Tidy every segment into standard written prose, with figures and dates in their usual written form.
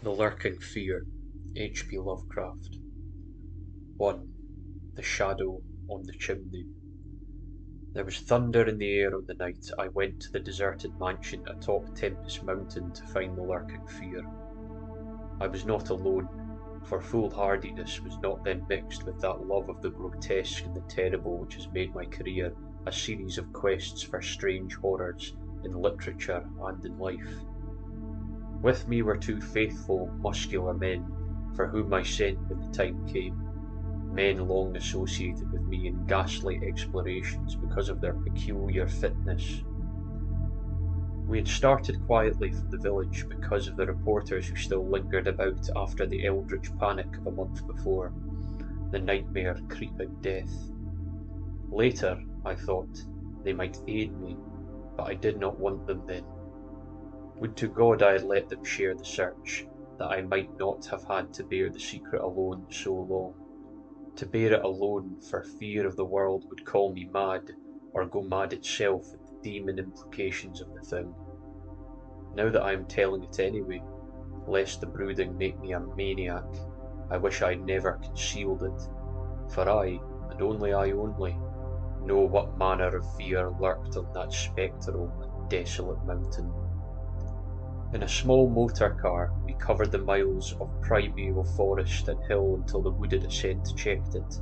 The Lurking Fear, H.P Lovecraft. 1. The Shadow on the Chimney. There was thunder in the air on the night I went to the deserted mansion atop Tempest Mountain to find the Lurking Fear. I was not alone, for foolhardiness was not then mixed with that love of the grotesque and the terrible which has made my career a series of quests for strange horrors in literature and in life. With me were two faithful, muscular men, for whom I sent when the time came, men long associated with me in ghastly explorations because of their peculiar fitness. We had started quietly from the village because of the reporters who still lingered about after the eldritch panic of a month before, the nightmare creeping death. Later, I thought, they might aid me, but I did not want them then. Would to God I had let them share the search, that I might not have had to bear the secret alone so long. To bear it alone for fear of the world would call me mad, or go mad itself at the demon implications of the thing. Now that I am telling it anyway, lest the brooding make me a maniac, I wish I had never concealed it, for I, and I only, know what manner of fear lurked on that spectral and desolate mountain. In a small motor car, we covered the miles of primeval forest and hill until the wooded ascent checked it.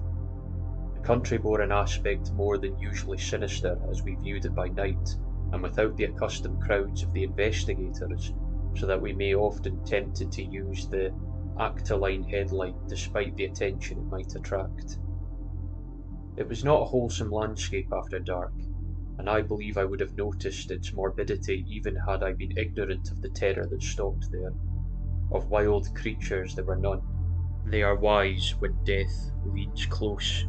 The country bore an aspect more than usually sinister as we viewed it by night, and without the accustomed crowds of the investigators, so that we may often tempted to use the actoline headlight despite the attention it might attract. It was not a wholesome landscape after dark, and I believe I would have noticed its morbidity even had I been ignorant of the terror that stalked there. Of wild creatures there were none. They are wise when death leans close.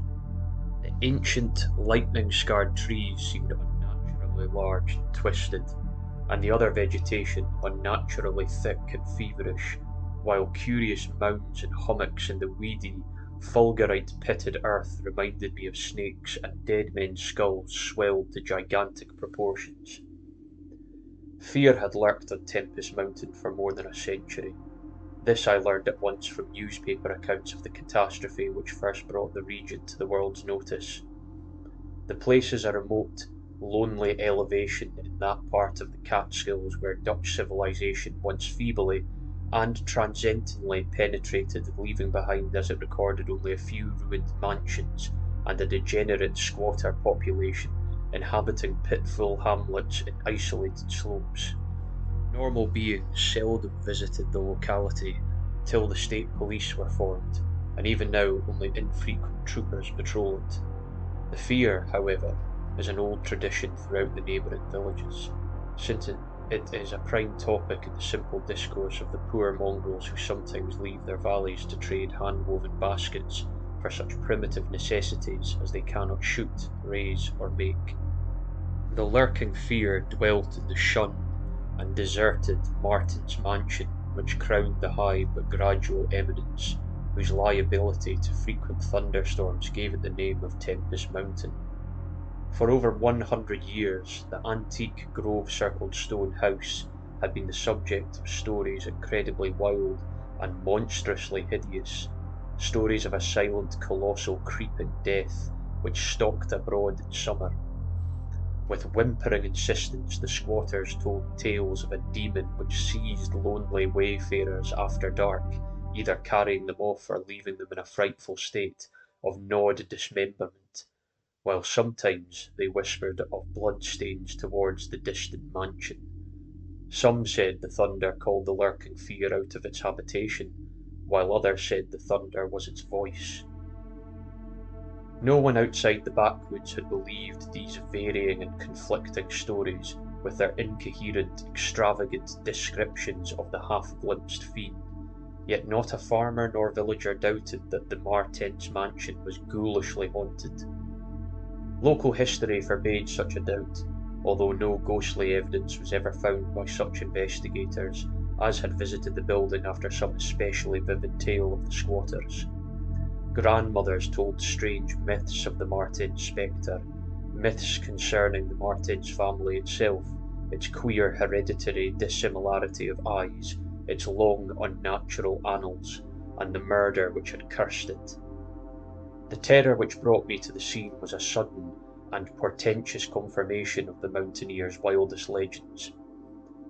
The ancient, lightning-scarred trees seemed unnaturally large and twisted, and the other vegetation unnaturally thick and feverish, while curious mounds and hummocks in the weedy, fulgurite pitted earth reminded me of snakes, and dead men's skulls swelled to gigantic proportions. Fear had lurked on Tempest Mountain for more than a century. This I learned at once from newspaper accounts of the catastrophe which first brought the region to the world's notice. The place is a remote, lonely elevation in that part of the Catskills where Dutch civilization once feebly and transiently penetrated, leaving behind as it recorded only a few ruined mansions and a degenerate squatter population inhabiting pitfall hamlets in isolated slopes. Normal beings seldom visited the locality till the state police were formed, and even now only infrequent troopers patrol it. The fear, however, is an old tradition throughout the neighbouring villages, since it is a prime topic in the simple discourse of the poor mongrels who sometimes leave their valleys to trade hand-woven baskets for such primitive necessities as they cannot shoot, raise, or make. The Lurking Fear dwelt in the shunned and deserted Martin's Mansion, which crowned the high but gradual eminence whose liability to frequent thunderstorms gave it the name of Tempest Mountain. For over 100 years, the antique grove-circled stone house had been the subject of stories incredibly wild and monstrously hideous, stories of a silent, colossal, creeping death which stalked abroad in summer. With whimpering insistence, the squatters told tales of a demon which seized lonely wayfarers after dark, either carrying them off or leaving them in a frightful state of gnawed dismemberment, while sometimes they whispered of bloodstains towards the distant mansion. Some said the thunder called the Lurking Fear out of its habitation, while others said the thunder was its voice. No one outside the backwoods had believed these varying and conflicting stories, with their incoherent, extravagant descriptions of the half-glimpsed fiend, yet not a farmer nor villager doubted that the Martens mansion was ghoulishly haunted. Local history forbade such a doubt, although no ghostly evidence was ever found by such investigators as had visited the building after some especially vivid tale of the squatters. Grandmothers told strange myths of the Martens spectre, myths concerning the Martens family itself, its queer hereditary dissimilarity of eyes, its long, unnatural annals, and the murder which had cursed it. The terror which brought me to the scene was a sudden and portentous confirmation of the mountaineer's wildest legends.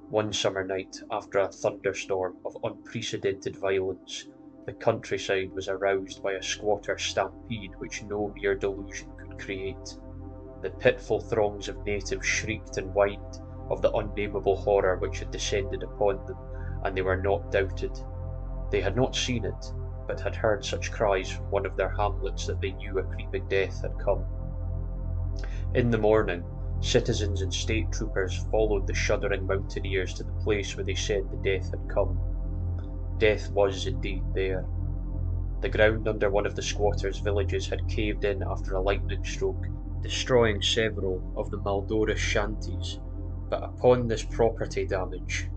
One summer night, after a thunderstorm of unprecedented violence, the countryside was aroused by a squatter stampede which no mere delusion could create. The pitiful throngs of natives shrieked and whined of the unnamable horror which had descended upon them, and they were not doubted. They had not seen it, but had heard such cries from one of their hamlets that they knew a creeping death had come. In the morning, citizens and state troopers followed the shuddering mountaineers to the place where they said the death had come. Death was indeed there. The ground under one of the squatters' villages had caved in after a lightning stroke, destroying several of the Maldorus shanties, but upon this property damage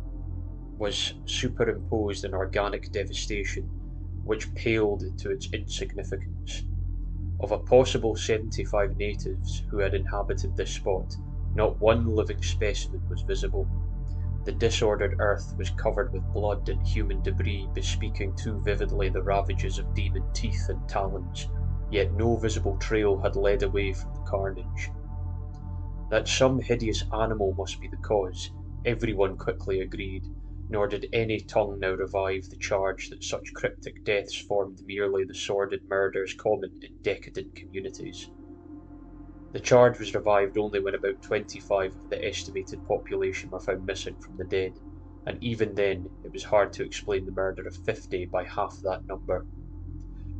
was superimposed an organic devastation which paled to its insignificance. Of a possible 75 natives who had inhabited this spot, not one living specimen was visible. The disordered earth was covered with blood and human debris, bespeaking too vividly the ravages of demon teeth and talons, yet no visible trail had led away from the carnage. That some hideous animal must be the cause, everyone quickly agreed, nor did any tongue now revive the charge that such cryptic deaths formed merely the sordid murders common in decadent communities. The charge was revived only when about 25 of the estimated population were found missing from the dead, and even then it was hard to explain the murder of 50 by half that number.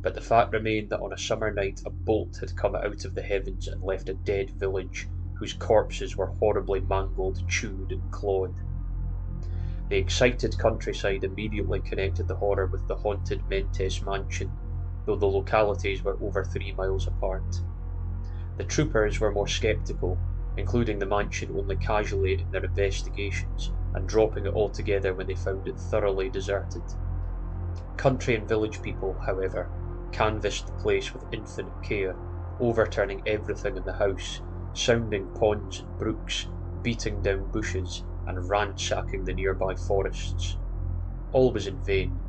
But the fact remained that on a summer night a bolt had come out of the heavens and left a dead village, whose corpses were horribly mangled, chewed, and clawed. The excited countryside immediately connected the horror with the haunted Mentes mansion, though the localities were over 3 miles apart. The troopers were more sceptical, including the mansion only casually in their investigations, and dropping it altogether when they found it thoroughly deserted. Country and village people, however, canvassed the place with infinite care, overturning everything in the house, sounding ponds and brooks, beating down bushes, and ransacking the nearby forests. All was in vain.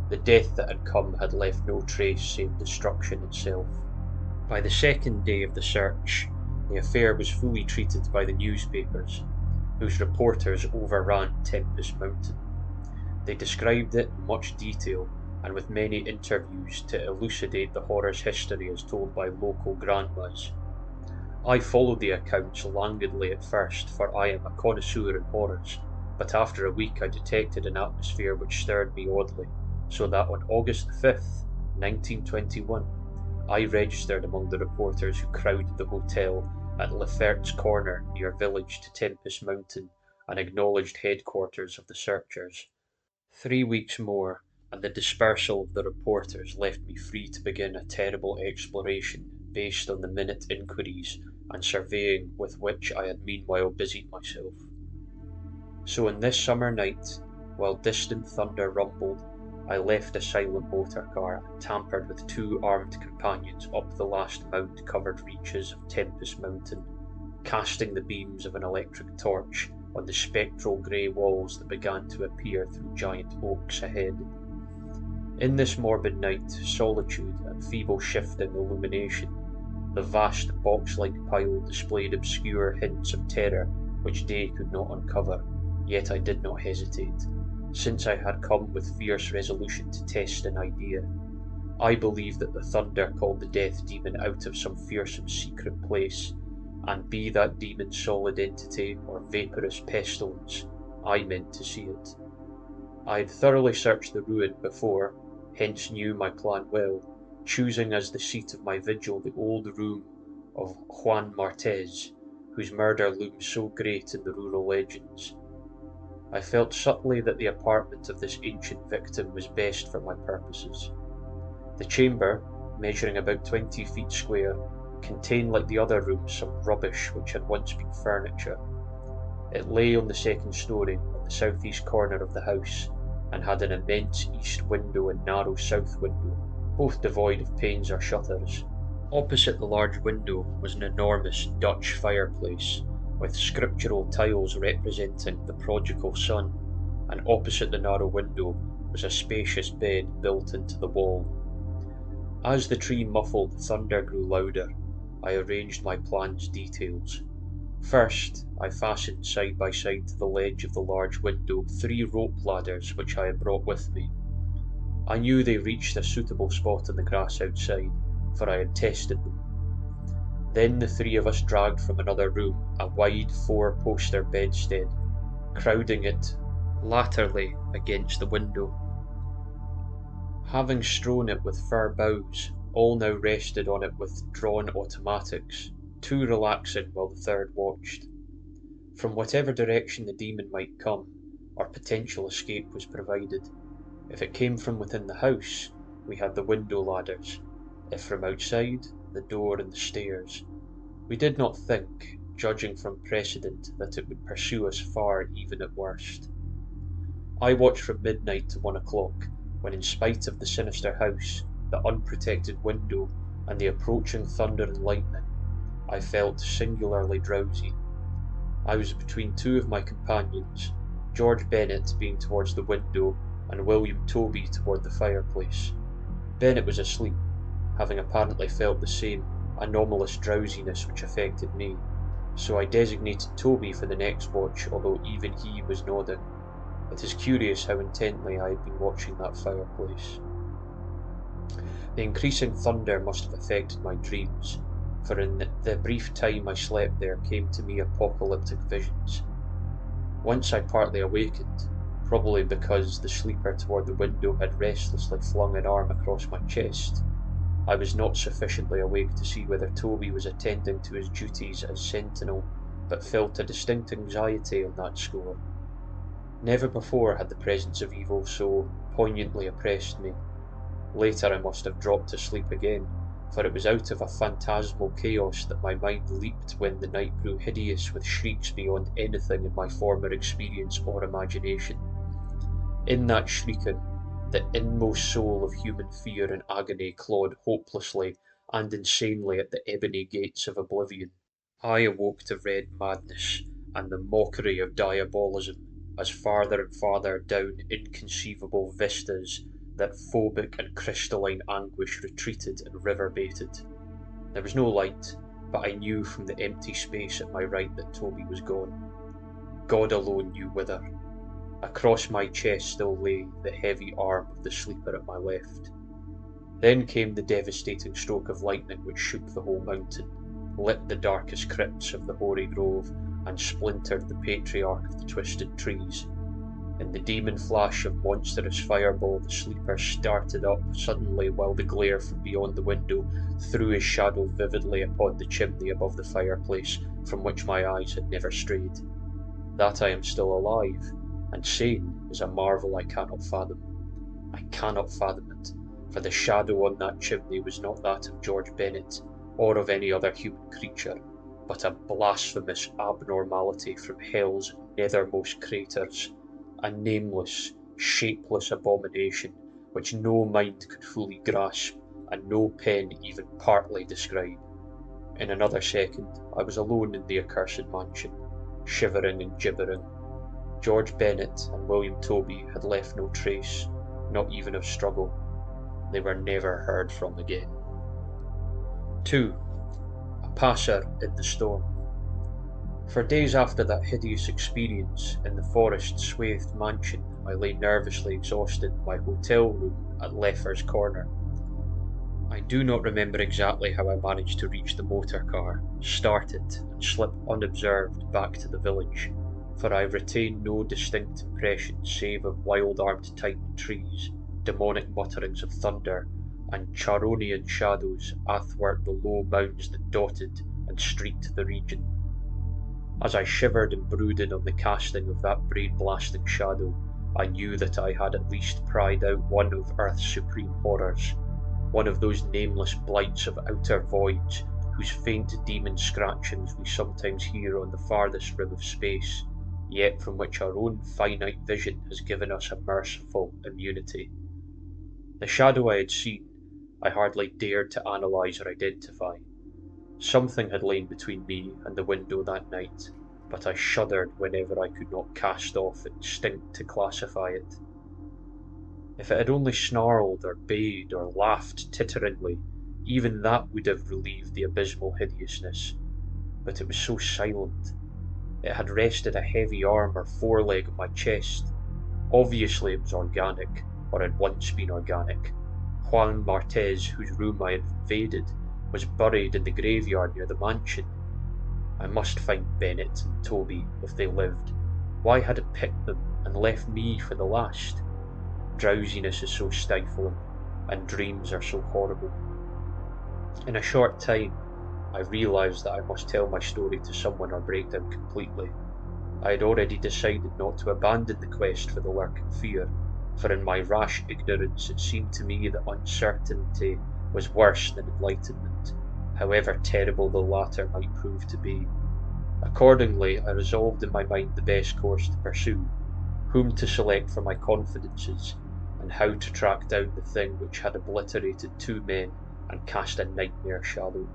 The death that had come had left no trace save destruction itself. By the second day of the search, the affair was fully treated by the newspapers, whose reporters overran Tempest Mountain. They described it in much detail, and with many interviews to elucidate the horror's history as told by local grandmas. I followed the accounts languidly at first, for I am a connoisseur in horrors, but after a week I detected an atmosphere which stirred me oddly, so that on August 5th, 1921, I registered among the reporters who crowded the hotel at Lefert's Corner near village to Tempest Mountain, and acknowledged headquarters of the searchers. 3 weeks more, and the dispersal of the reporters left me free to begin a terrible exploration based on the minute inquiries and surveying with which I had meanwhile busied myself. So on this summer night, while distant thunder rumbled, I left a silent motor car and tampered with 2 armed companions up the last mound-covered reaches of Tempest Mountain, casting the beams of an electric torch on the spectral grey walls that began to appear through giant oaks ahead. In this morbid night, solitude and feeble shifting illumination, the vast box-like pile displayed obscure hints of terror which day could not uncover, yet I did not hesitate, since I had come with fierce resolution to test an idea. I believed that the thunder called the death demon out of some fearsome secret place, and be that demon solid entity or vaporous pestilence, I meant to see it. I had thoroughly searched the ruin before, hence knew my plan well, choosing as the seat of my vigil the old room of Juan Martez, whose murder looms so great in the rural legends. I felt subtly that the apartment of this ancient victim was best for my purposes. The chamber, measuring about 20 feet square, contained like the other rooms some rubbish which had once been furniture. It lay on the second story, at the southeast corner of the house, and had an immense east window and narrow south window, both devoid of panes or shutters. Opposite the large window was an enormous Dutch fireplace, with scriptural tiles representing the prodigal son, and opposite the narrow window was a spacious bed built into the wall. As the tree muffled, the thunder grew louder. I arranged my plan's details. First, I fastened side by side to the ledge of the large window 3 rope ladders which I had brought with me. I knew they reached a suitable spot in the grass outside, for I had tested them. Then the 3 of us dragged from another room a wide 4-poster bedstead, crowding it laterally against the window. Having strewn it with fir boughs, all now rested on it with drawn automatics, 2 relaxing while the 3rd watched. From whatever direction the demon might come, our potential escape was provided. If it came from within the house, we had the window ladders. If from outside, the door and the stairs. We did not think, judging from precedent, that it would pursue us far even at worst. I watched from midnight to 1 o'clock, when in spite of the sinister house, the unprotected window, and the approaching thunder and lightning, I felt singularly drowsy. I was between 2 of my companions, George Bennet being towards the window and William Toby toward the fireplace. Bennet was asleep, having apparently felt the same anomalous drowsiness which affected me, so I designated Toby for the next watch, although even he was nodding. It is curious how intently I had been watching that fireplace. The increasing thunder must have affected my dreams, for in the brief time I slept there came to me apocalyptic visions. Once I partly awakened, probably because the sleeper toward the window had restlessly flung an arm across my chest. I was not sufficiently awake to see whether Toby was attending to his duties as sentinel, but felt a distinct anxiety on that score. Never before had the presence of evil so poignantly oppressed me. Later I must have dropped to sleep again, for it was out of a phantasmal chaos that my mind leaped when the night grew hideous with shrieks beyond anything in my former experience or imagination. In that shrieking, the inmost soul of human fear and agony clawed hopelessly and insanely at the ebony gates of oblivion. I awoke to red madness and the mockery of diabolism as farther and farther down inconceivable vistas that phobic and crystalline anguish retreated and river-baited. There was no light, but I knew from the empty space at my right that Toby was gone. God alone knew whither. Across my chest still lay the heavy arm of the sleeper at my left. Then came the devastating stroke of lightning which shook the whole mountain, lit the darkest crypts of the hoary grove, and splintered the patriarch of the twisted trees. In the demon flash of monstrous fireball, the sleeper started up suddenly while the glare from beyond the window threw his shadow vividly upon the chimney above the fireplace, from which my eyes had never strayed. That I am still alive, and sane, is a marvel I cannot fathom. I cannot fathom it, for the shadow on that chimney was not that of George Bennet, or of any other human creature, but a blasphemous abnormality from hell's nethermost craters, a nameless, shapeless abomination which no mind could fully grasp, and no pen even partly describe. In another second I was alone in the accursed mansion, shivering and gibbering. George Bennet and William Toby had left no trace, not even of struggle. They were never heard from again. 2. A passer in the storm. For days after that hideous experience in the forest-swathed mansion, I lay nervously exhausted in my hotel room at Leffer's Corner. I do not remember exactly how I managed to reach the motor car, start it, and slip unobserved back to the village, for I retain no distinct impression save of wild-armed titan trees, demonic mutterings of thunder, and Charonian shadows athwart the low mounds that dotted and streaked the region. As I shivered and brooded on the casting of that brain-blasting shadow, I knew that I had at least pried out one of Earth's supreme horrors, one of those nameless blights of outer voids whose faint demon scratchings we sometimes hear on the farthest rim of space, yet from which our own finite vision has given us a merciful immunity. The shadow I had seen, I hardly dared to analyse or identify. Something had lain between me and the window that night, but I shuddered whenever I could not cast off instinct to classify it. If it had only snarled or bayed or laughed titteringly, even that would have relieved the abysmal hideousness, but it was so silent. It had rested a heavy arm or foreleg on my chest. Obviously it was organic, or had once been organic. Juan Martez, whose room I had invaded, was buried in the graveyard near the mansion. I must find Bennett and Toby if they lived. Why had it picked them and left me for the last? Drowsiness is so stifling, and dreams are so horrible. In a short time, I realised that I must tell my story to someone or break down completely. I had already decided not to abandon the quest for the lurking fear, for in my rash ignorance it seemed to me that uncertainty was worse than enlightenment, however terrible the latter might prove to be. Accordingly, I resolved in my mind the best course to pursue, whom to select for my confidences, and how to track down the thing which had obliterated 2 men and cast a nightmare shadow.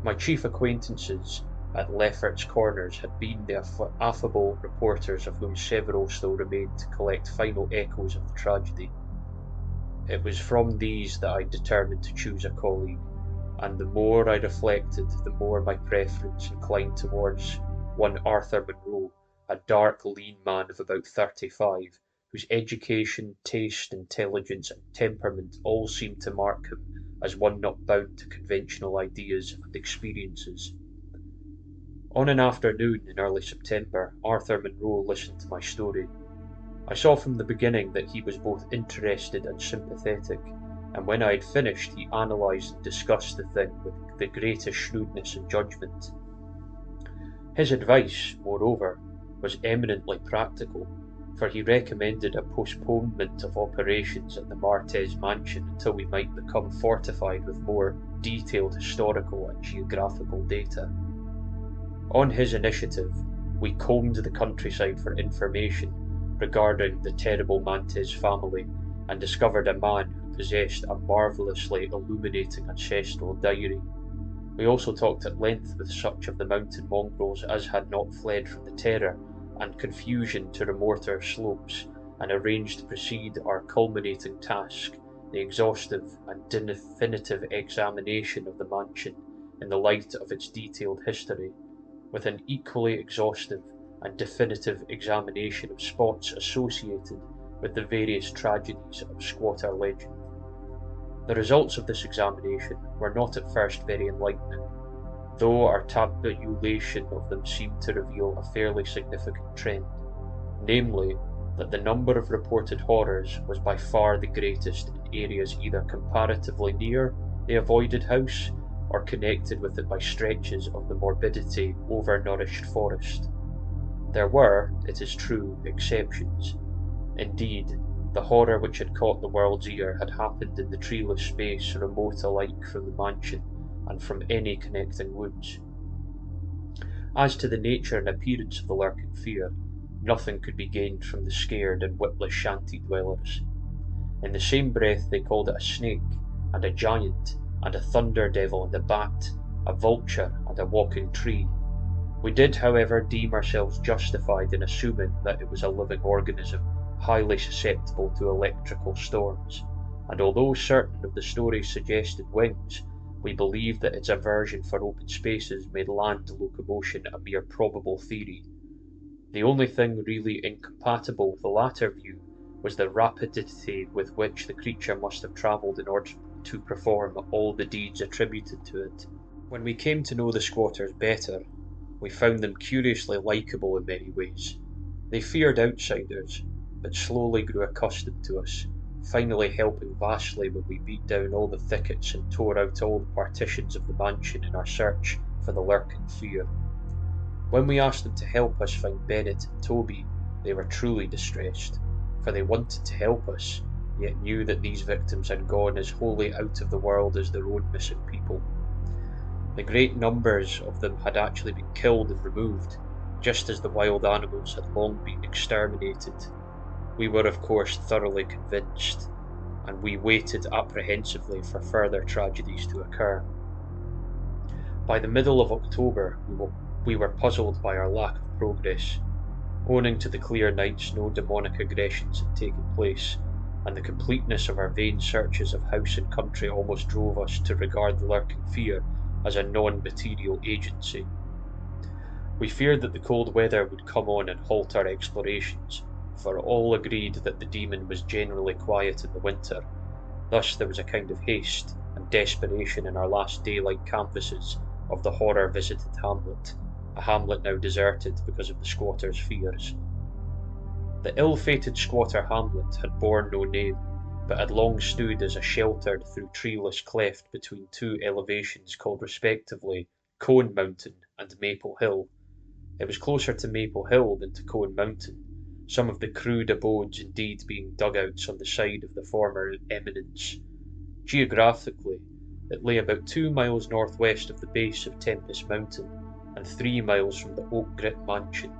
My chief acquaintances at Lefferts Corners had been the affable reporters, of whom several still remained to collect final echoes of the tragedy. It was from these that I determined to choose a colleague, and the more I reflected, the more my preference inclined towards one Arthur Monroe, a dark, lean man of about 35, whose education, taste, intelligence, and temperament all seemed to mark him as one not bound to conventional ideas and experiences. On an afternoon in early September, Arthur Monroe listened to my story. I saw from the beginning that he was both interested and sympathetic, and when I had finished, he analysed and discussed the thing with the greatest shrewdness and judgment. His advice, moreover, was eminently practical, for he recommended a postponement of operations at the Martez mansion until we might become fortified with more detailed historical and geographical data. On his initiative, we combed the countryside for information regarding the terrible Martez family and discovered a man who possessed a marvellously illuminating ancestral diary. We also talked at length with such of the mountain mongrels as had not fled from the terror and confusion to remoter slopes, and arranged to proceed our culminating task, the exhaustive and definitive examination of the mansion in the light of its detailed history, with an equally exhaustive and definitive examination of spots associated with the various tragedies of squatter legend. The results of this examination were not at first very enlightening, though our tabulation of them seemed to reveal a fairly significant trend, namely, that the number of reported horrors was by far the greatest in areas either comparatively near the avoided house or connected with it by stretches of the morbidity overnourished forest. There were, it is true, exceptions. Indeed, the horror which had caught the world's ear had happened in the treeless space remote alike from the mansion and from any connecting woods. As to the nature and appearance of the lurking fear, nothing could be gained from the scared and witless shanty dwellers. In the same breath they called it a snake, and a giant, and a thunder devil and a bat, a vulture and a walking tree. We did, however, deem ourselves justified in assuming that it was a living organism, highly susceptible to electrical storms, and although certain of the stories suggested wings, we believed that its aversion for open spaces made land locomotion a mere probable theory. The only thing really incompatible with the latter view was the rapidity with which the creature must have travelled in order to perform all the deeds attributed to it. When we came to know the squatters better, we found them curiously likeable in many ways. They feared outsiders, but slowly grew accustomed to us, finally helping vastly when we beat down all the thickets and tore out all the partitions of the mansion in our search for the lurking fear. When we asked them to help us find Bennett and Toby, they were truly distressed, for they wanted to help us, yet knew that these victims had gone as wholly out of the world as their own missing people. The great numbers of them had actually been killed and removed, just as the wild animals had long been exterminated. We were of course thoroughly convinced, and we waited apprehensively for further tragedies to occur. By the middle of October we We were puzzled by our lack of progress. Owing to the clear nights, no demonic aggressions had taken place, and the completeness of our vain searches of house and country almost drove us to regard the lurking fear as a non-material agency. We feared that the cold weather would come on and halt our explorations, for all agreed that the demon was generally quiet in the winter. Thus there was a kind of haste and desperation in our last daylight canvasses of the horror-visited hamlet, a hamlet now deserted because of the squatters' fears. The ill-fated squatter hamlet had borne no name, but had long stood as a sheltered through treeless cleft between two elevations called respectively Cone Mountain and Maple Hill. It was closer to Maple Hill than to Cone Mountain, some of the crude abodes indeed being dugouts on the side of the former eminence. Geographically, it lay about 2 miles northwest of the base of Tempest Mountain and 3 miles from the Oak Grit mansion.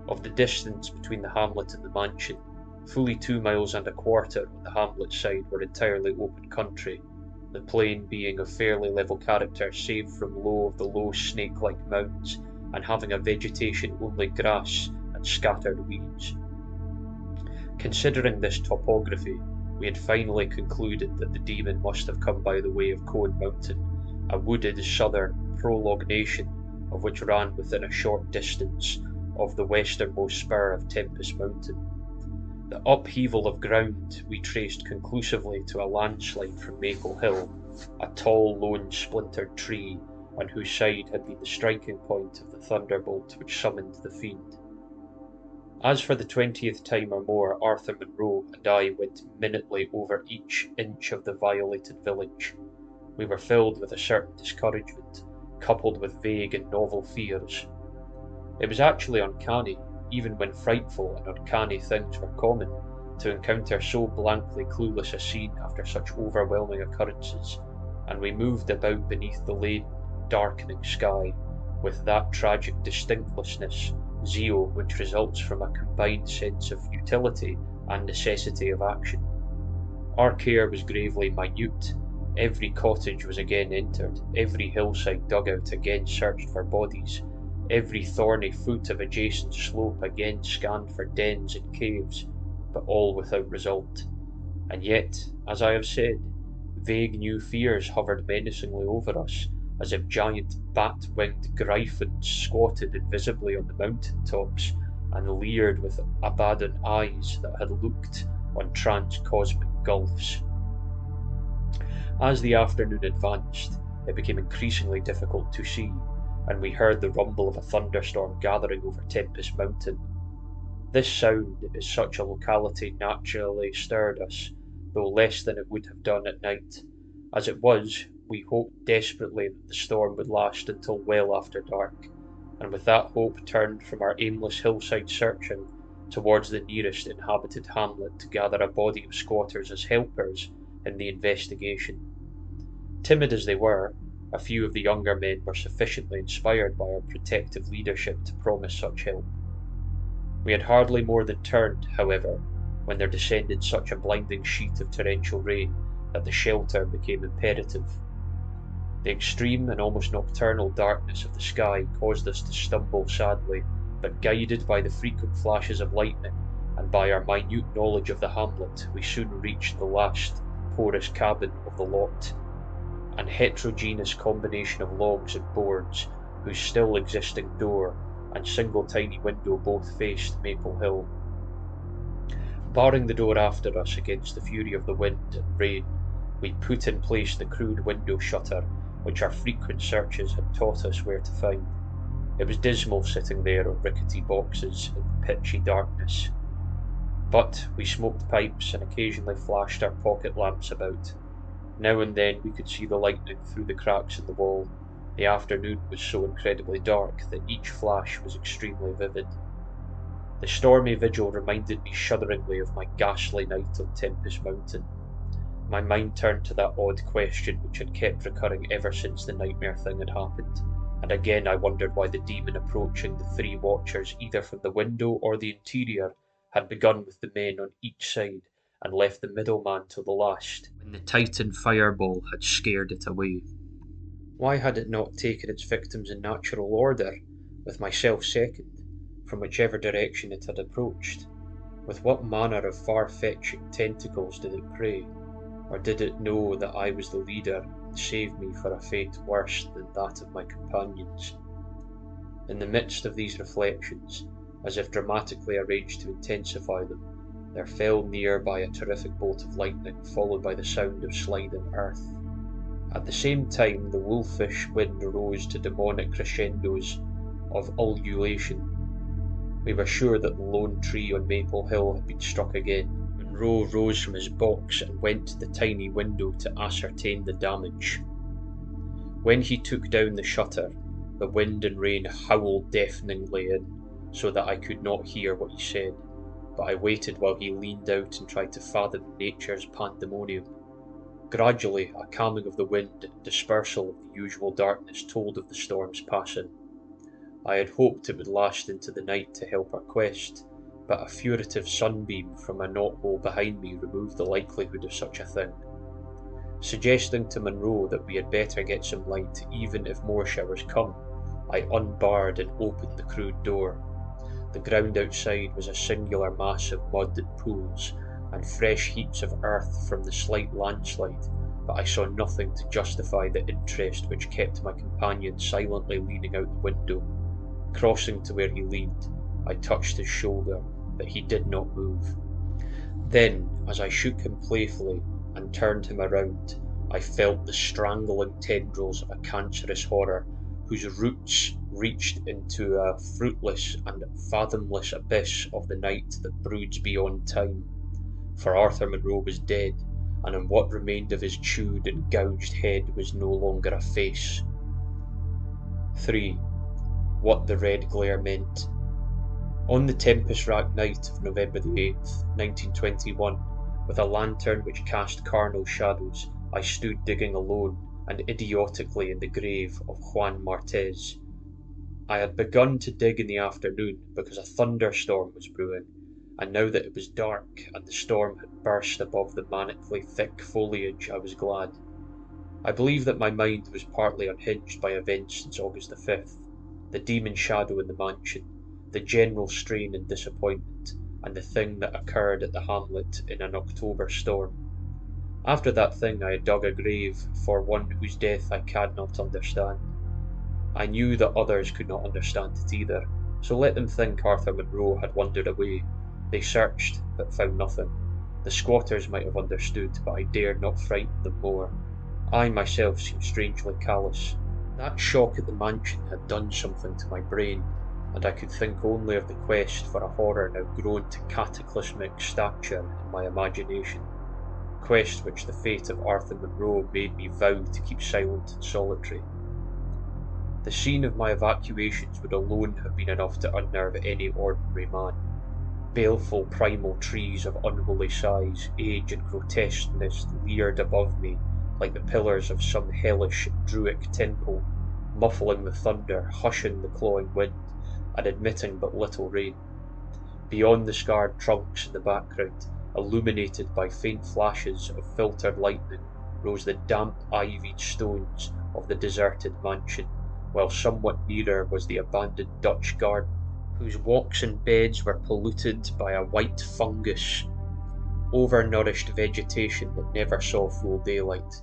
Of the distance between the hamlet and the mansion, fully 2 miles and a quarter on the hamlet side were entirely open country, the plain being of fairly level character save from the low snake-like mounds, and having a vegetation only grass and scattered weeds. Considering this topography, we had finally concluded that the demon must have come by the way of Cone Mountain, a wooded southern prolongation of which ran within a short distance of the westernmost spur of Tempest Mountain. The upheaval of ground we traced conclusively to a landslide from Maple Hill, a tall, lone, splintered tree on whose side had been the striking point of the thunderbolt which summoned the fiend. As for the 20th time or more, Arthur Monroe and I went minutely over each inch of the violated village. We were filled with a certain discouragement, coupled with vague and novel fears. It was actually uncanny, even when frightful and uncanny things were common, to encounter so blankly clueless a scene after such overwhelming occurrences, and we moved about beneath the leaden, darkening sky with that tragic distinctlessness, zeal which results from a combined sense of futility and necessity of action. Our care was gravely minute. Every cottage was again entered, every hillside dugout again searched for bodies, every thorny foot of adjacent slope again scanned for dens and caves, but all without result. And yet, as I have said, vague new fears hovered menacingly over us, as if giant bat-winged griffins squatted invisibly on the mountain tops and leered with Abaddon eyes that had looked on trans-cosmic gulfs. As the afternoon advanced, it became increasingly difficult to see, and we heard the rumble of a thunderstorm gathering over Tempest Mountain. This sound in such a locality naturally stirred us, though less than it would have done at night. As it was, we hoped desperately that the storm would last until well after dark, and with that hope turned from our aimless hillside searching towards the nearest inhabited hamlet to gather a body of squatters as helpers in the investigation. Timid as they were, a few of the younger men were sufficiently inspired by our protective leadership to promise such help. We had hardly more than turned, however, when there descended such a blinding sheet of torrential rain that the shelter became imperative. The extreme and almost nocturnal darkness of the sky caused us to stumble sadly, but guided by the frequent flashes of lightning and by our minute knowledge of the hamlet, we soon reached the last porous cabin of the lot, an heterogeneous combination of logs and boards, whose still existing door and single tiny window both faced Maple Hill. Barring the door after us against the fury of the wind and rain, we put in place the crude window shutter which our frequent searches had taught us where to find. It was dismal sitting there on rickety boxes in the pitchy darkness, but we smoked pipes and occasionally flashed our pocket lamps about. Now and then we could see the lightning through the cracks in the wall. The afternoon was so incredibly dark that each flash was extremely vivid. The stormy vigil reminded me shudderingly of my ghastly night on Tempest Mountain. My mind turned to that odd question which had kept recurring ever since the nightmare thing had happened, and again I wondered why the demon approaching the three watchers either from the window or the interior had begun with the men on each side and left the middleman till the last, when the Titan fireball had scared it away. Why had it not taken its victims in natural order, with myself second, from whichever direction it had approached. With what manner of far-fetching tentacles did it prey? Or did it know that I was the leader and save me for a fate worse than that of my companions? In the midst of these reflections, as if dramatically arranged to intensify them, there fell near by a terrific bolt of lightning, followed by the sound of sliding earth. At the same time, the wolfish wind rose to demonic crescendos of ululation. We were sure that the lone tree on Maple Hill had been struck again. Monroe rose from his box and went to the tiny window to ascertain the damage. When he took down the shutter, the wind and rain howled deafeningly in, so that I could not hear what he said, but I waited while he leaned out and tried to fathom nature's pandemonium. Gradually, a calming of the wind and dispersal of the usual darkness told of the storm's passing. I had hoped it would last into the night to help our quest, but a furtive sunbeam from a knothole behind me removed the likelihood of such a thing. Suggesting to Monroe that we had better get some light even if more showers come, I unbarred and opened the crude door. The ground outside was a singular mass of mud and pools, and fresh heaps of earth from the slight landslide, but I saw nothing to justify the interest which kept my companion silently leaning out the window. Crossing to where he leaned, I touched his shoulder, but he did not move. Then, as I shook him playfully and turned him around, I felt the strangling tendrils of a cancerous horror, whose roots reached into a fruitless and fathomless abyss of the night that broods beyond time. For Arthur Monroe was dead, and on what remained of his chewed and gouged head was no longer a face. 3. What the red glare meant. On the tempest-racked night of November the 8th, 1921, with a lantern which cast carnal shadows, I stood digging alone and idiotically in the grave of Juan Martez. I had begun to dig in the afternoon because a thunderstorm was brewing, and now that it was dark and the storm had burst above the manically thick foliage, I was glad. I believe that my mind was partly unhinged by events since August the 5th, the demon shadow in the mansion, the general strain and disappointment, and the thing that occurred at the hamlet in an October storm. After that thing I had dug a grave for one whose death I cannot understand. I knew that others could not understand it either, so let them think Arthur Monroe had wandered away. They searched, but found nothing. The squatters might have understood, but I dared not frighten them more. I myself seemed strangely callous. That shock at the mansion had done something to my brain, and I could think only of the quest for a horror now grown to cataclysmic stature in my imagination, a quest which the fate of Arthur Monroe made me vow to keep silent and solitary. The scene of my evacuations would alone have been enough to unnerve any ordinary man. Baleful primal trees of unholy size, age and grotesqueness leered above me like the pillars of some hellish Druidic temple, muffling the thunder, hushing the clawing wind, and admitting but little rain. Beyond the scarred trunks in the background, illuminated by faint flashes of filtered lightning, rose the damp ivied stones of the deserted mansion, while somewhat nearer was the abandoned Dutch garden, whose walks and beds were polluted by a white fungus, overnourished vegetation that never saw full daylight.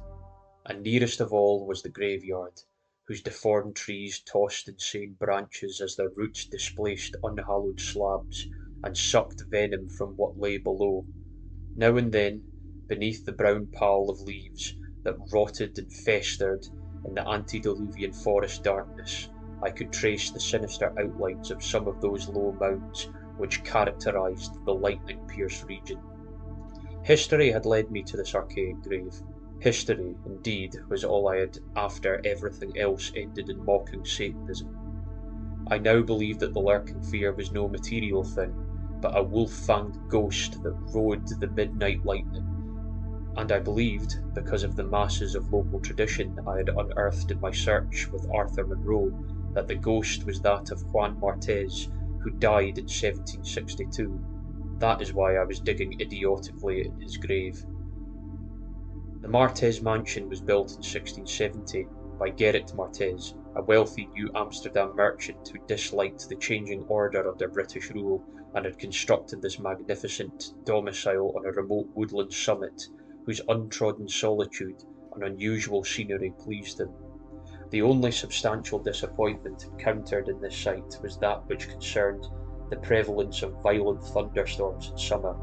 And nearest of all was the graveyard, whose deformed trees tossed insane branches as their roots displaced unhallowed slabs and sucked venom from what lay below. Now and then, beneath the brown pall of leaves that rotted and festered in the antediluvian forest darkness, I could trace the sinister outlines of some of those low mounds which characterized the lightning-pierced region. History had led me to this archaic grave. History, indeed, was all I had after everything else ended in mocking Satanism. I now believed that the lurking fear was no material thing, but a wolf-fanged ghost that rode the midnight lightning. And I believed, because of the masses of local tradition I had unearthed in my search with Arthur Monroe, that the ghost was that of Juan Martez, who died in 1762. That is why I was digging idiotically in his grave. The Martez mansion was built in 1670 by Gerrit Martez, a wealthy New Amsterdam merchant who disliked the changing order under British rule and had constructed this magnificent domicile on a remote woodland summit whose untrodden solitude and unusual scenery pleased him. The only substantial disappointment encountered in this site was that which concerned the prevalence of violent thunderstorms in summer.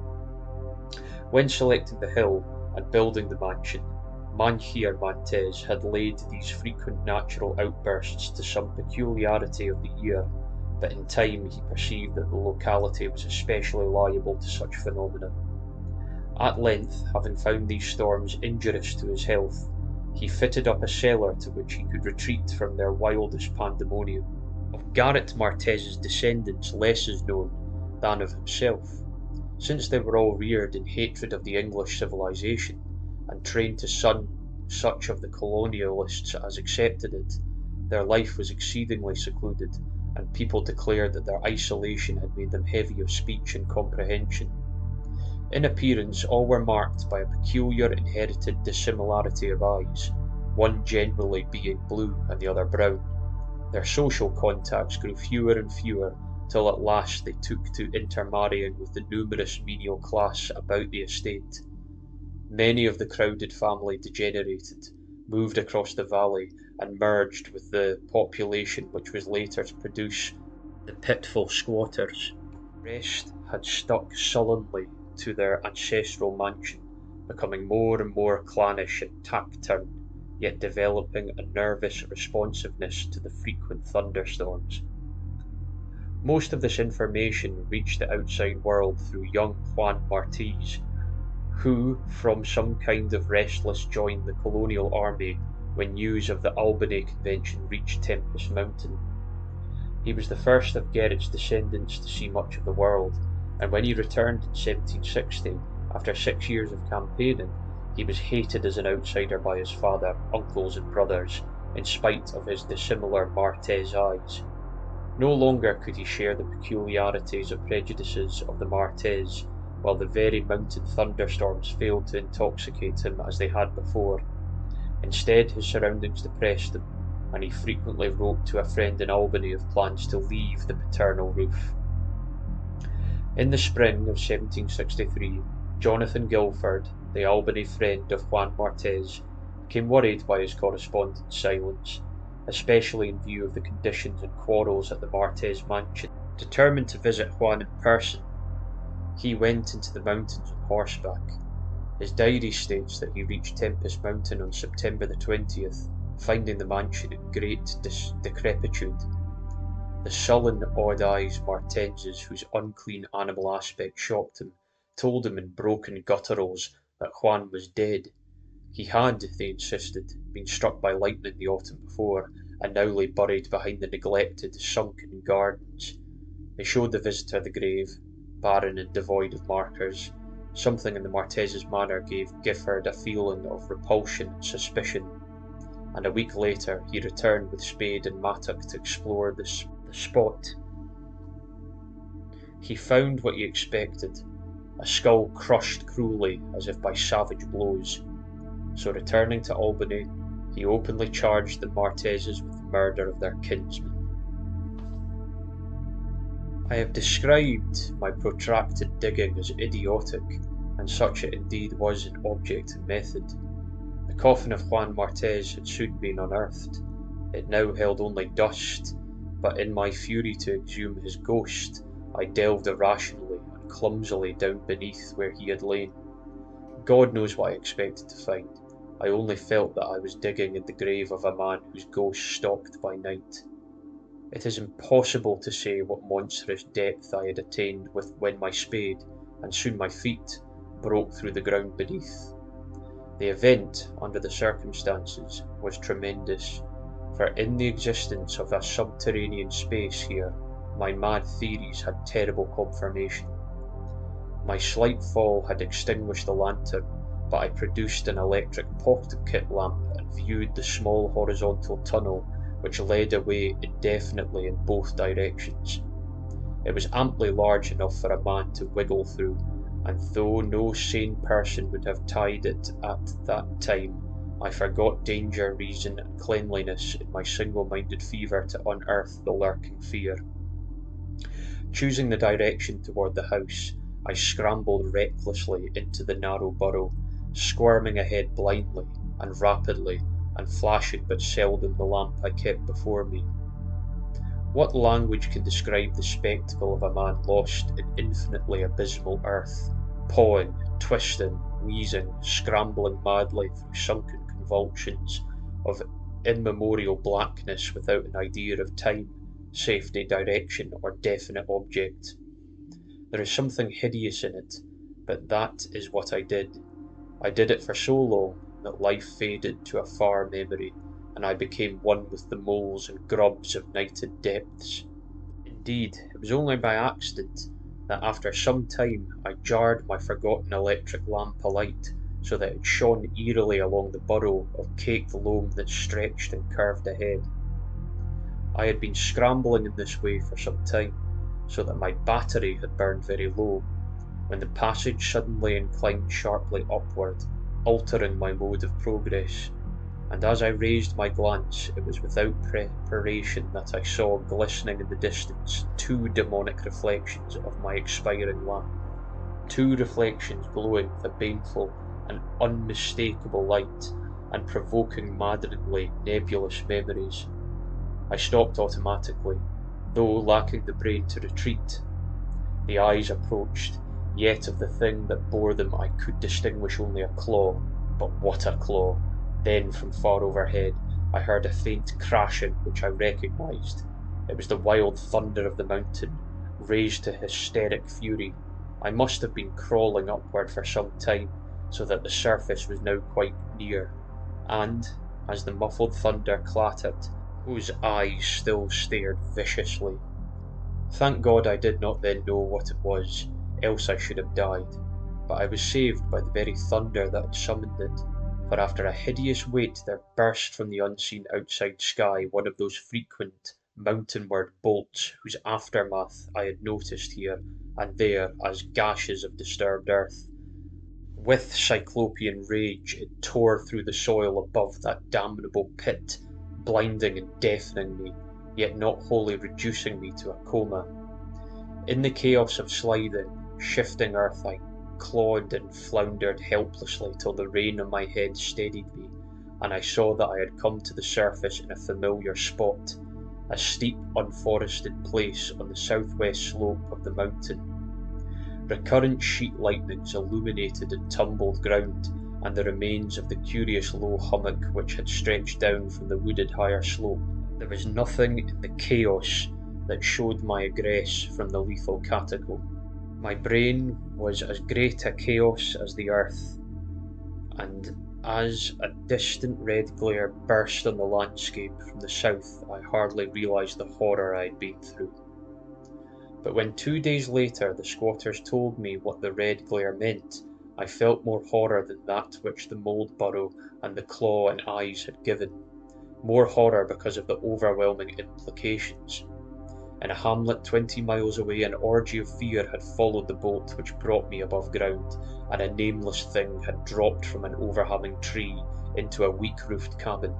When selecting the hill and building the mansion, Manchir Mantes had laid these frequent natural outbursts to some peculiarity of the year, but in time he perceived that the locality was especially liable to such phenomena. At length, having found these storms injurious to his health, he fitted up a cellar to which he could retreat from their wildest pandemonium. Of Garrett Martez's descendants less is known than of himself, since they were all reared in hatred of the English civilization, and trained to shun such of the colonialists as accepted it. Their life was exceedingly secluded, and people declared that their isolation had made them heavy of speech and comprehension. In appearance, all were marked by a peculiar inherited dissimilarity of eyes, one generally being blue and the other brown. Their social contacts grew fewer and fewer, till at last they took to intermarrying with the numerous menial class about the estate. Many of the crowded family degenerated, moved across the valley, and merged with the population which was later to produce the pitiful squatters. The rest had stuck sullenly to their ancestral mansion, becoming more and more clannish and taciturn, yet developing a nervous responsiveness to the frequent thunderstorms. Most of this information reached the outside world through young Juan Martez, who from some kind of restless joined the colonial army when news of the Albany Convention reached Tempest Mountain. He was the first of Garrett's descendants to see much of the world, and when he returned in 1760, after 6 years of campaigning, he was hated as an outsider by his father, uncles and brothers, in spite of his dissimilar Martez eyes. No longer could he share the peculiarities or prejudices of the Martez, while the very mountain thunderstorms failed to intoxicate him as they had before. Instead, his surroundings depressed him, and he frequently wrote to a friend in Albany of plans to leave the paternal roof. In the spring of 1763, Jonathan Guilford, the Albany friend of Juan Martez, became worried by his correspondent's silence, especially in view of the conditions and quarrels at the Martez mansion. Determined to visit Juan in person, he went into the mountains on horseback. His diary states that he reached Tempest Mountain on September the 20th, finding the mansion in great decrepitude. The sullen, odd-eyed Martenses, whose unclean animal aspect shocked him, told him in broken gutturals that Juan was dead. He had, they insisted, been struck by lightning the autumn before, and now lay buried behind the neglected, sunken gardens. They showed the visitor the grave, barren and devoid of markers. Something in the Martez's manner gave Gifford a feeling of repulsion and suspicion, and a week later he returned with spade and mattock to explore the spot. He found what he expected, a skull crushed cruelly as if by savage blows. So returning to Albany, he openly charged the Martezes with the murder of their kinsman. I have described my protracted digging as idiotic, and such it indeed was in object and method. The coffin of Juan Martez had soon been unearthed. It now held only dust, but in my fury to exhume his ghost, I delved irrationally and clumsily down beneath where he had lain. God knows what I expected to find. I only felt that I was digging in the grave of a man whose ghost stalked by night. It is impossible to say what monstrous depth I had attained when my spade, and soon my feet, broke through the ground beneath. The event, under the circumstances, was tremendous, for in the existence of a subterranean space here, my mad theories had terrible confirmation. My slight fall had extinguished the lantern, but I produced an electric pocket lamp and viewed the small horizontal tunnel which led away indefinitely in both directions. It was amply large enough for a man to wiggle through, and though no sane person would have tied it at that time, I forgot danger, reason, and cleanliness in my single-minded fever to unearth the lurking fear. Choosing the direction toward the house, I scrambled recklessly into the narrow burrow, squirming ahead blindly and rapidly, and flashing but seldom the lamp I kept before me. What language can describe the spectacle of a man lost in infinitely abysmal earth, pawing, twisting, wheezing, scrambling madly through sunken convulsions of immemorial blackness without an idea of time, safety, direction, or definite object? There is something hideous in it, but that is what I did. I did it for so long that life faded to a far memory, and I became one with the moles and grubs of nighted depths. Indeed, it was only by accident that after some time I jarred my forgotten electric lamp alight so that it shone eerily along the burrow of caked loam that stretched and curved ahead. I had been scrambling in this way for some time, so that my battery had burned very low, when the passage suddenly inclined sharply upward, altering my mode of progress, and as I raised my glance it was without preparation that I saw glistening in the distance two demonic reflections of my expiring lamp, two reflections glowing with a baneful and unmistakable light, and provoking maddeningly nebulous memories. I stopped automatically, though lacking the brain to retreat. The eyes approached, yet of the thing that bore them I could distinguish only a claw. But what a claw! Then, from far overhead, I heard a faint crashing which I recognised. It was the wild thunder of the mountain, raised to hysteric fury. I must have been crawling upward for some time, so that the surface was now quite near, and, as the muffled thunder clattered, those eyes still stared viciously. Thank God I did not then know what it was, else I should have died. But I was saved by the very thunder that had summoned it, for after a hideous wait there burst from the unseen outside sky one of those frequent mountainward bolts whose aftermath I had noticed here and there as gashes of disturbed earth. With cyclopean rage it tore through the soil above that damnable pit, blinding and deafening me, yet not wholly reducing me to a coma. In the chaos of sliding, shifting earth I clawed and floundered helplessly till the rain on my head steadied me, and I saw that I had come to the surface in a familiar spot, a steep unforested place on the southwest slope of the mountain. Recurrent sheet lightnings illuminated and tumbled ground, and the remains of the curious low hummock which had stretched down from the wooded higher slope. There was nothing in the chaos that showed my egress from the lethal catacomb. My brain was as great a chaos as the earth, and as a distant red glare burst on the landscape from the south, I hardly realised the horror I had been through. But when 2 days later the squatters told me what the red glare meant, I felt more horror than that which the mould burrow and the claw and eyes had given, more horror because of the overwhelming implications. In a hamlet 20 miles away an orgy of fear had followed the bolt which brought me above ground, and a nameless thing had dropped from an overhanging tree into a weak-roofed cabin.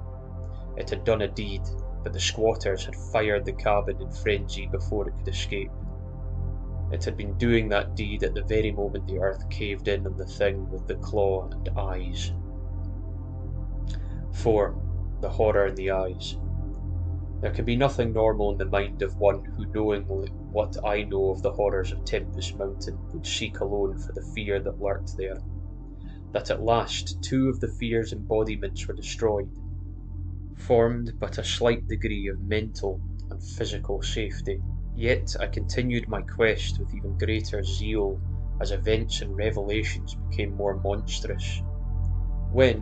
It had done a deed, but the squatters had fired the cabin in frenzy before it could escape. It had been doing that deed at the very moment the earth caved in on the thing with the claw and eyes. 4. The horror in the eyes. There can be nothing normal in the mind of one who, knowing what I know of the horrors of Tempest Mountain, would seek alone for the fear that lurked there. That at last 2 of the fear's embodiments were destroyed, formed but a slight degree of mental and physical safety. Yet I continued my quest with even greater zeal as events and revelations became more monstrous. When,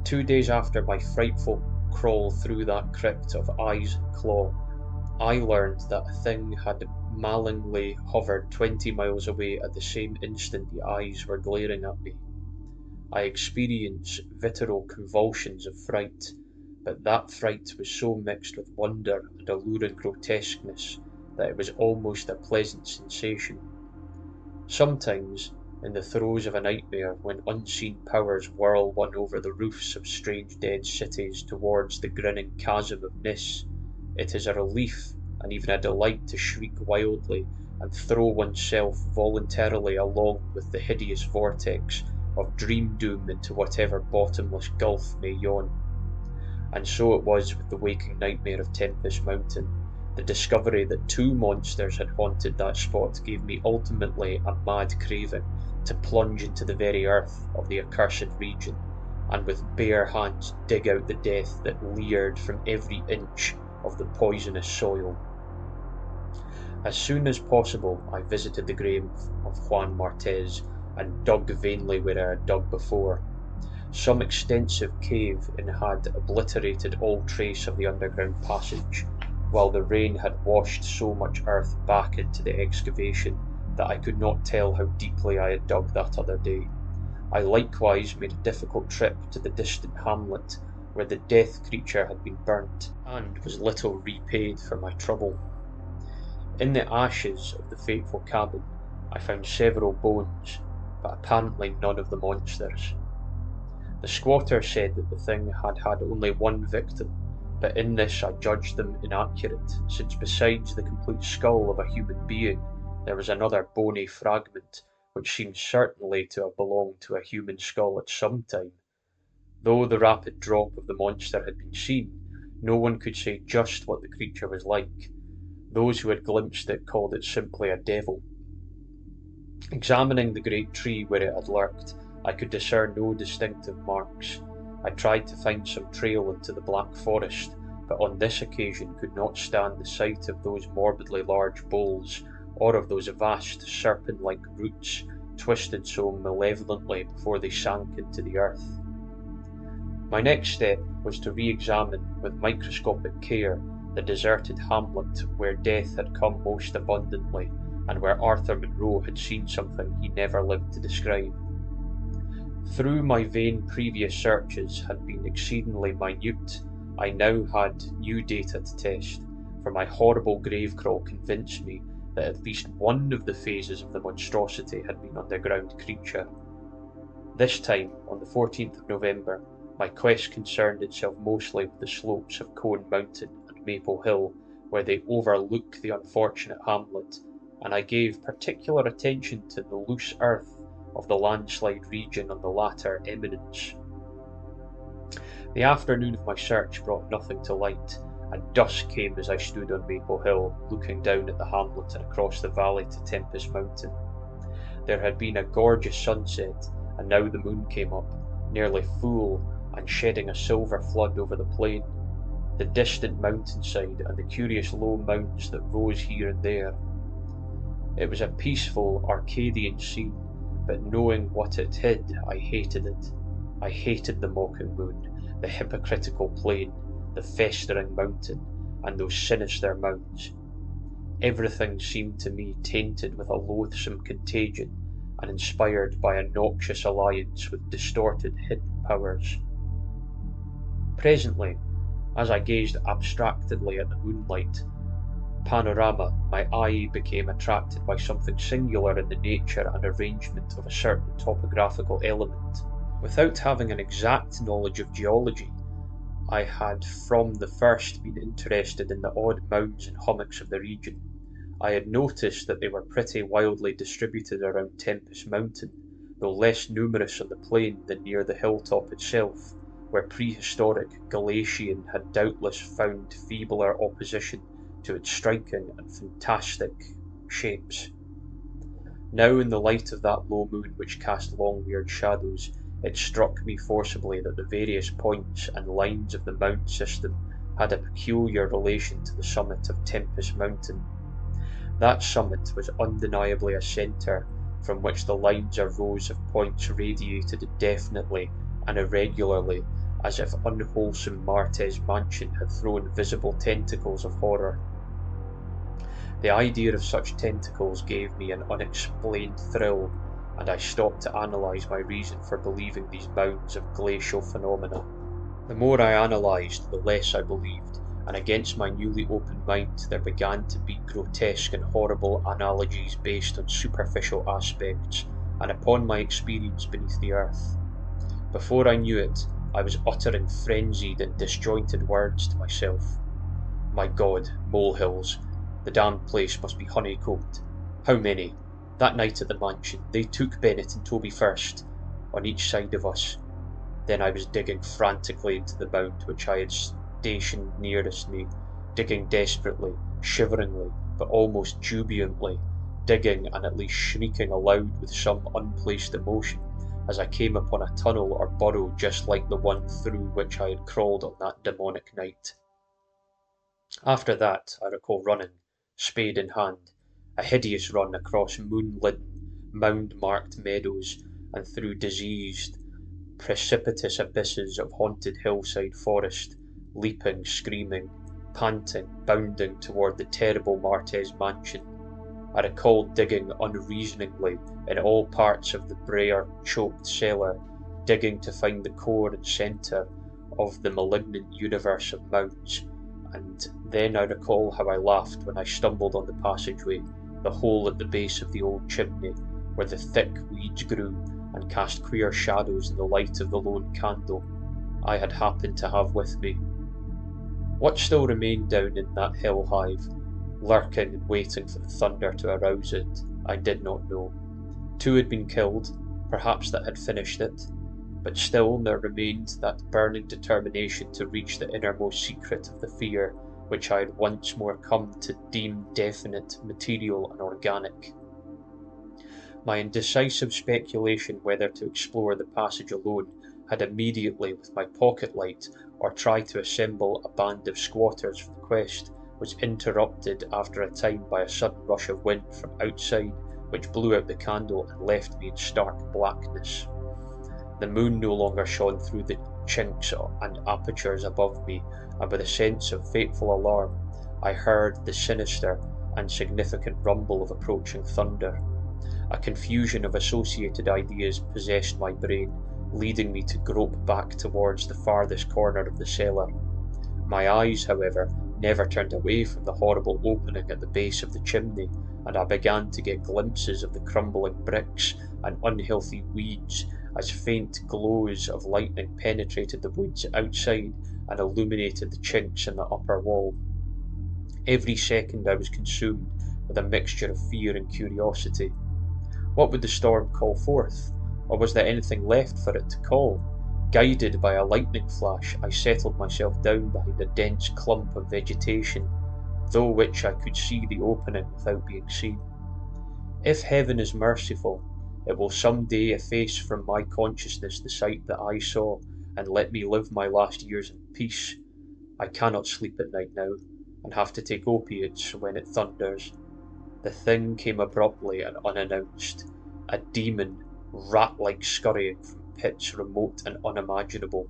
2 days after my frightful crawl through that crypt of eyes and claw, I learned that a thing had malignly hovered 20 miles away at the same instant the eyes were glaring at me, I experienced visceral convulsions of fright, but that fright was so mixed with wonder and alluring grotesqueness that it was almost a pleasant sensation. Sometimes, in the throes of a nightmare when unseen powers whirl one over the roofs of strange dead cities towards the grinning chasm of Nis, it is a relief and even a delight to shriek wildly and throw oneself voluntarily along with the hideous vortex of dream doom into whatever bottomless gulf may yawn. And so it was with the waking nightmare of Tempest Mountain. The discovery that two monsters had haunted that spot gave me ultimately a mad craving to plunge into the very earth of the accursed region, and with bare hands dig out the death that leered from every inch of the poisonous soil. As soon as possible I visited the grave of Juan Martez and dug vainly where I had dug before. Some extensive cave-in had obliterated all trace of the underground passage, while the rain had washed so much earth back into the excavation that I could not tell how deeply I had dug that other day. I likewise made a difficult trip to the distant hamlet where the death creature had been burnt, and was little repaid for my trouble. In the ashes of the fateful cabin I found several bones, but apparently none of the monsters. The squatter said that the thing had had only one victim, but in this I judged them inaccurate, since besides the complete skull of a human being, there was another bony fragment, which seemed certainly to have belonged to a human skull at some time. Though the rapid drop of the monster had been seen, no one could say just what the creature was like. Those who had glimpsed it called it simply a devil. Examining the great tree where it had lurked, I could discern no distinctive marks. I tried to find some trail into the black forest, but on this occasion could not stand the sight of those morbidly large boles, or of those vast serpent-like roots, twisted so malevolently before they sank into the earth. My next step was to re-examine with microscopic care the deserted hamlet where death had come most abundantly, and where Arthur Monroe had seen something he never lived to describe. Through my vain previous searches had been exceedingly minute, I now had new data to test, for my horrible grave crawl convinced me that at least one of the phases of the monstrosity had been underground creature. This time, on the 14th of November, my quest concerned itself mostly with the slopes of Cone Mountain and Maple Hill, where they overlook the unfortunate hamlet, and I gave particular attention to the loose earth of the landslide region on the latter eminence. The afternoon of my search brought nothing to light, and dusk came as I stood on Maple Hill, looking down at the hamlet and across the valley to Tempest Mountain. There had been a gorgeous sunset, and now the moon came up, nearly full and shedding a silver flood over the plain, the distant mountainside and the curious low mounds that rose here and there. It was a peaceful Arcadian scene, but knowing what it hid, I hated it. I hated the mocking moon, the hypocritical plain, the festering mountain, and those sinister mounds. Everything seemed to me tainted with a loathsome contagion, and inspired by a noxious alliance with distorted hidden powers. Presently, as I gazed abstractedly at the moonlight panorama, my eye became attracted by something singular in the nature and arrangement of a certain topographical element. Without having an exact knowledge of geology, I had from the first been interested in the odd mounds and hummocks of the region. I had noticed that they were pretty wildly distributed around Tempest Mountain, though less numerous on the plain than near the hilltop itself, where prehistoric Galatian had doubtless found feebler opposition to its striking and fantastic shapes. Now, in the light of that low moon which cast long weird shadows, it struck me forcibly that the various points and lines of the mound system had a peculiar relation to the summit of Tempest Mountain. That summit was undeniably a centre from which the lines or rows of points radiated indefinitely and irregularly, as if unwholesome Martes mansion had thrown visible tentacles of horror. The idea of such tentacles gave me an unexplained thrill, and I stopped to analyse my reason for believing these mounds of glacial phenomena. The more I analysed, the less I believed, and against my newly opened mind there began to be grotesque and horrible analogies based on superficial aspects, and upon my experience beneath the earth. Before I knew it, I was uttering frenzied and disjointed words to myself. My God, molehills. The damned place must be honeycombed. How many? That night at the mansion, they took Bennett and Toby first, on each side of us. Then I was digging frantically into the mound which I had stationed nearest me, digging desperately, shiveringly, but almost jubilantly, digging and at least shrieking aloud with some unplaced emotion, as I came upon a tunnel or burrow just like the one through which I had crawled on that demonic night. After that, I recall running, spade in hand, a hideous run across moon-lidden, mound-marked meadows and through diseased, precipitous abysses of haunted hillside forest, leaping, screaming, panting, bounding toward the terrible Martes mansion. I recall digging unreasoningly in all parts of the briar-choked cellar, digging to find the core and centre of the malignant universe of mounds, and then I recall how I laughed when I stumbled on the passageway, the hole at the base of the old chimney, where the thick weeds grew and cast queer shadows in the light of the lone candle I had happened to have with me. What still remained down in that hill hive, lurking and waiting for the thunder to arouse it, I did not know. Two had been killed, perhaps that had finished it, but still there remained that burning determination to reach the innermost secret of the fear which I had once more come to deem definite, material, and organic. My indecisive speculation whether to explore the passage alone had immediately, with my pocket light, or try to assemble a band of squatters for the quest, was interrupted after a time by a sudden rush of wind from outside, which blew out the candle and left me in stark blackness. The moon no longer shone through the chinks and apertures above me, and with a sense of fateful alarm, I heard the sinister and significant rumble of approaching thunder. A confusion of associated ideas possessed my brain, leading me to grope back towards the farthest corner of the cellar. My eyes, however, never turned away from the horrible opening at the base of the chimney, and I began to get glimpses of the crumbling bricks and unhealthy weeds as faint glows of lightning penetrated the woods outside and illuminated the chinks in the upper wall. Every second I was consumed with a mixture of fear and curiosity. What would the storm call forth? Or was there anything left for it to call? Guided by a lightning flash, I settled myself down behind a dense clump of vegetation, through which I could see the opening without being seen. If heaven is merciful, it will some day efface from my consciousness the sight that I saw, and let me live my last years in peace. I cannot sleep at night now, and have to take opiates when it thunders. The thing came abruptly and unannounced, a demon, rat-like scurrying from pits remote and unimaginable,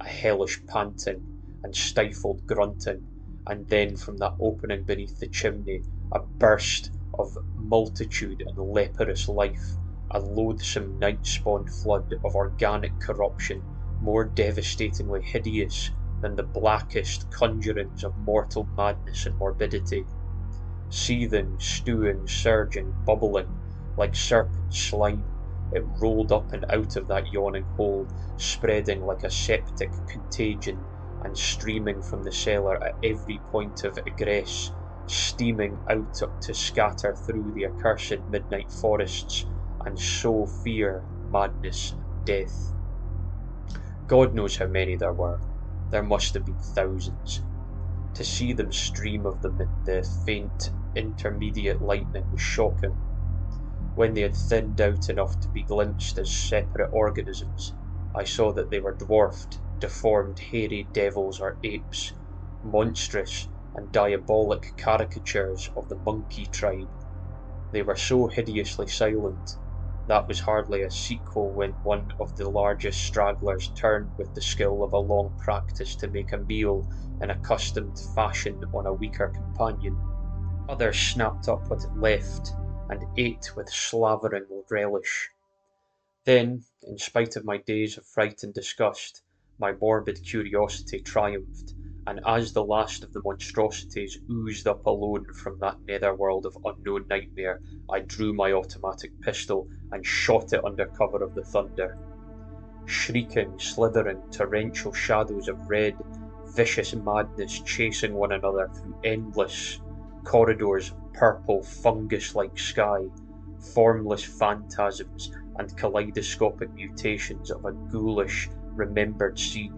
a hellish panting and stifled grunting, and then from that opening beneath the chimney a burst of multitude and leprous life, a loathsome night-spawned flood of organic corruption, more devastatingly hideous than the blackest conjurings of mortal madness and morbidity. Seething, stewing, surging, bubbling, like serpent slime, it rolled up and out of that yawning hole, spreading like a septic contagion, and streaming from the cellar at every point of egress, steaming out to scatter through the accursed midnight forests, and sow fear, madness, and death. God knows how many there were. There must have been thousands. To see them stream of them in the faint intermediate lightning was shocking. When they had thinned out enough to be glimpsed as separate organisms, I saw that they were dwarfed, deformed, hairy devils or apes, monstrous and diabolic caricatures of the monkey tribe. They were so hideously silent. That was hardly a sequel when one of the largest stragglers turned with the skill of a long practice to make a meal in accustomed fashion on a weaker companion. Others snapped up what it left and ate with slavering relish. Then, in spite of my days of fright and disgust, my morbid curiosity triumphed, and as the last of the monstrosities oozed up alone from that netherworld of unknown nightmare, I drew my automatic pistol and shot it under cover of the thunder. Shrieking, slithering, torrential shadows of red, vicious madness chasing one another through endless corridors of purple, fungus-like sky, formless phantasms and kaleidoscopic mutations of a ghoulish, remembered scene,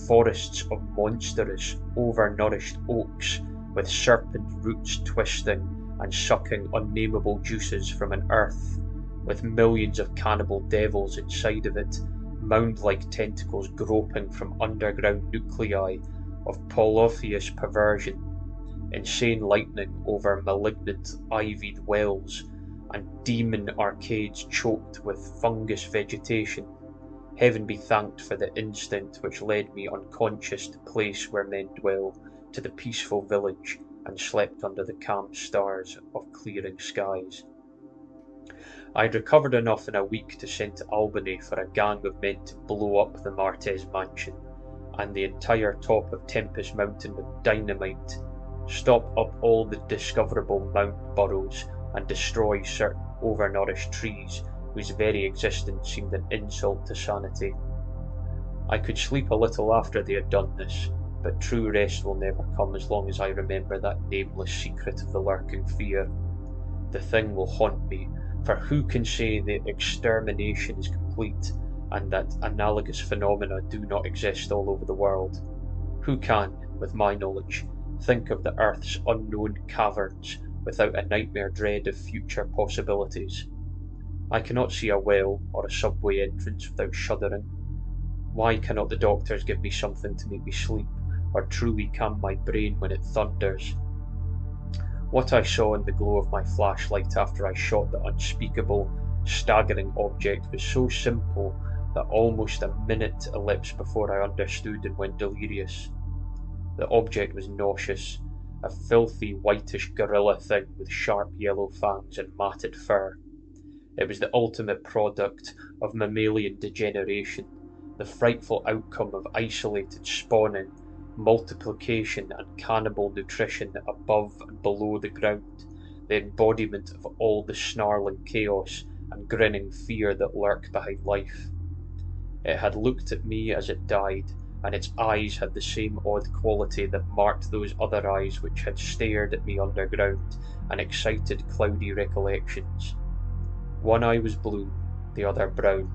forests of monstrous, overnourished oaks with serpent roots twisting and sucking unnameable juices from an earth, with millions of cannibal devils inside of it, mound-like tentacles groping from underground nuclei of polyphous perversion, insane lightning over malignant ivied wells, and demon arcades choked with fungus vegetation. Heaven be thanked for the instinct which led me unconscious to the place where men dwell, to the peaceful village, and slept under the calm stars of clearing skies. I had recovered enough in a week to send to Albany for a gang of men to blow up the Martez mansion and the entire top of Tempest Mountain with dynamite, stop up all the discoverable mountain burrows, and destroy certain overnourished trees whose very existence seemed an insult to sanity. I could sleep a little after they had done this, but true rest will never come as long as I remember that nameless secret of the lurking fear. The thing will haunt me, for who can say the extermination is complete and that analogous phenomena do not exist all over the world? Who can, with my knowledge, think of the earth's unknown caverns without a nightmare dread of future possibilities? I cannot see a well or a subway entrance without shuddering. Why cannot the doctors give me something to make me sleep, or truly calm my brain when it thunders? What I saw in the glow of my flashlight after I shot the unspeakable, staggering object was so simple that almost a minute elapsed before I understood and went delirious. The object was nauseous, a filthy whitish gorilla thing with sharp yellow fangs and matted fur. It was the ultimate product of mammalian degeneration, the frightful outcome of isolated spawning, multiplication and cannibal nutrition above and below the ground, the embodiment of all the snarling chaos and grinning fear that lurk behind life. It had looked at me as it died, and its eyes had the same odd quality that marked those other eyes which had stared at me underground and excited cloudy recollections. One eye was blue, the other brown.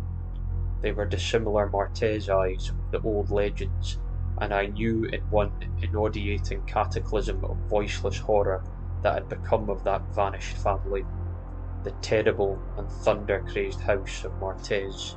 They were dissimilar Martez eyes of the old legends, and I knew in one inaudiating cataclysm of voiceless horror that had become of that vanished family, the terrible and thunder-crazed house of Martez.